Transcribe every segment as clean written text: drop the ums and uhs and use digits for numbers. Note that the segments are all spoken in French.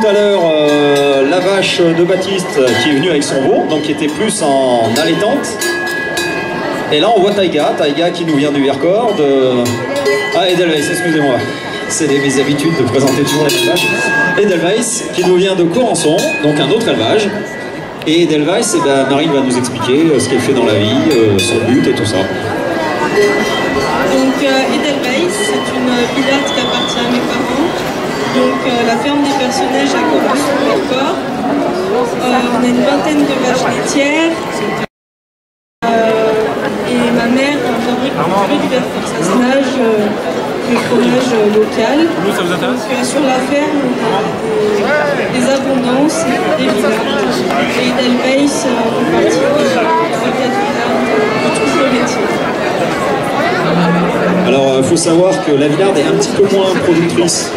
tout à l'heure la vache de Baptiste qui est venue avec son veau, donc qui était plus en allaitante. Et là on voit Taïga qui nous vient du Vercors, Ah, Edelweiss, excusez-moi. C'est mes habitudes de présenter toujours les vaches. Edelweiss qui nous vient de Corançon, donc un autre élevage. Et Edelweiss, eh ben, Marine va nous expliquer ce qu'elle fait dans la vie, son but et tout ça. Donc Edelweiss, c'est une pilote qui appartient à mes parents. Donc la ferme des personnages à Corançon-Vercors. On a une vingtaine de vaches laitières. Et ma mère fabrique du Vercors. Ça se nage le fromage local. Donc sur la ferme, on a des abondances, des villages. Et Edelweiss fait partie des 4 villages de tout le métier. Alors il faut savoir que la Villarde est un petit peu moins productrice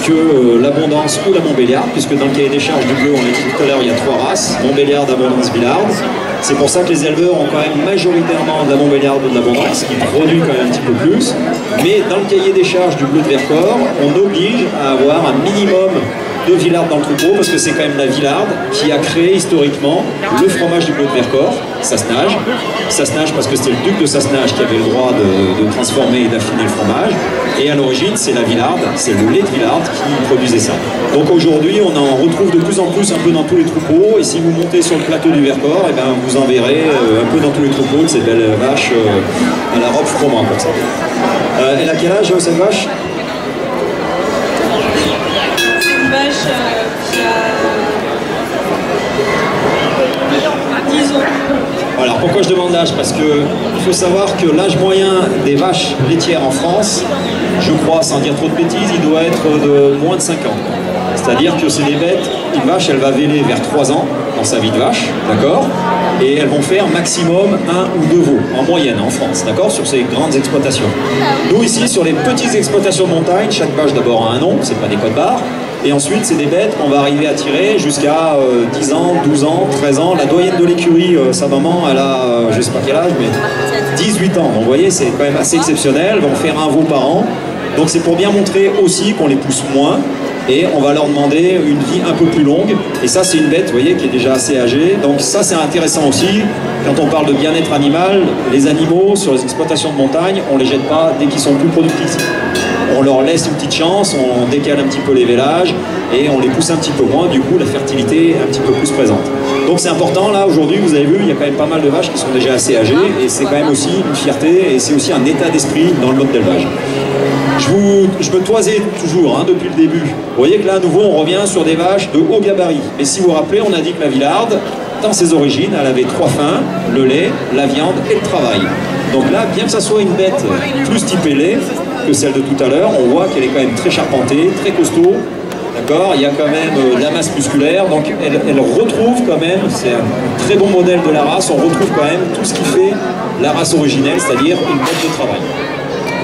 que l'Abondance ou la Montbéliarde, puisque dans le cahier des charges du bleu, on l'a dit tout à l'heure, il y a 3 races, Montbéliarde, Abondance, Villarde. C'est pour ça que les éleveurs ont quand même majoritairement de la Montbéliarde ou de l'Abondance, qui produit quand même un petit peu plus. Mais dans le cahier des charges du bleu de Vercors, on oblige à avoir un minimum de Villarde dans le troupeau, parce que c'est quand même la Villarde qui a créé historiquement le fromage du bleu de Vercors, Sassenage. Sassenage parce que c'était le duc de Sassenage qui avait le droit de transformer et d'affiner le fromage. Et à l'origine, c'est la Villarde, c'est le lait de Villarde qui produisait ça. Donc aujourd'hui, on en retrouve de plus en plus un peu dans tous les troupeaux. Et si vous montez sur le plateau du Vercors, eh ben, vous en verrez un peu dans tous les troupeaux de ces belles vaches à la robe froment comme ça. Elle a quel âge cette vache? Vache qui a 10 ans. Alors pourquoi je demande l'âge? Parce qu'il faut savoir que l'âge moyen des vaches laitières en France, je crois, sans dire trop de bêtises, il doit être de moins de 5 ans. C'est-à-dire que c'est des bêtes, une vache elle va véler vers 3 ans dans sa vie de vache, d'accord? Et elles vont faire maximum 1 ou 2 veaux, en moyenne en France, d'accord? Sur ces grandes exploitations. Nous ici, sur les petites exploitations de montagne, chaque vache d'abord a un nom, c'est pas des codes barres. Et ensuite, c'est des bêtes qu'on va arriver à tirer jusqu'à 10 ans, 12 ans, 13 ans. La doyenne de l'écurie, sa maman, elle a, je sais pas quel âge, mais 18 ans. Donc vous voyez, c'est quand même assez exceptionnel. Elles vont faire 1 veau par an. Donc c'est pour bien montrer aussi qu'on les pousse moins. Et on va leur demander une vie un peu plus longue. Et ça, c'est une bête, vous voyez, qui est déjà assez âgée. Donc ça, c'est intéressant aussi. Quand on parle de bien-être animal, les animaux, sur les exploitations de montagne, on ne les jette pas dès qu'ils sont plus productifs. On leur laisse une petite chance, on décale un petit peu les vélages et on les pousse un petit peu moins, du coup la fertilité est un petit peu plus présente. Donc c'est important, là aujourd'hui vous avez vu, il y a quand même pas mal de vaches qui sont déjà assez âgées et c'est quand même aussi une fierté et c'est aussi un état d'esprit dans le mode d'élevage. Je me toisais toujours depuis le début. Vous voyez que là à nouveau on revient sur des vaches de haut gabarit. Et si vous vous rappelez, on a dit que la Villarde, dans ses origines, elle avait 3 fins, le lait, la viande et le travail. Donc là, bien que ça soit une bête plus typée lait que celle de tout à l'heure, on voit qu'elle est quand même très charpentée, très costaud, d'accord? Il y a quand même de la masse musculaire, donc elle retrouve quand même, c'est un très bon modèle de la race, on retrouve quand même tout ce qui fait la race originelle, c'est-à-dire une bête de travail.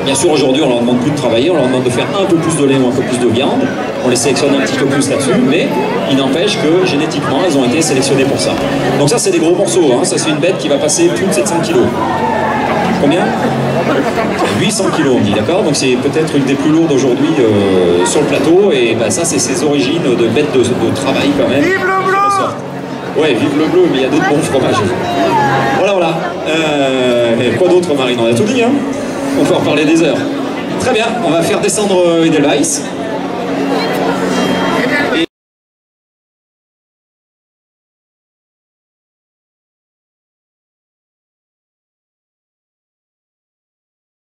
Bien sûr, aujourd'hui, on leur demande plus de travailler, on leur demande de faire un peu plus de lait ou un peu plus de viande, on les sélectionne un petit peu plus là-dessus, mais il n'empêche que génétiquement, elles ont été sélectionnées pour ça. Donc ça, c'est des gros morceaux, ça c'est une bête qui va passer plus de 700 kg. Combien? 800 kg, on dit, d'accord? Donc c'est peut-être une des plus lourdes aujourd'hui sur le plateau, et ben, ça c'est ses origines de bêtes de travail quand même. Vive le bleu! Ouais, vive le bleu, mais il y a d'autres bons fromages. Voilà, voilà. Quoi d'autre, Marine? On a tout dit, On peut en reparler des heures. Très bien, on va faire descendre Edelweiss.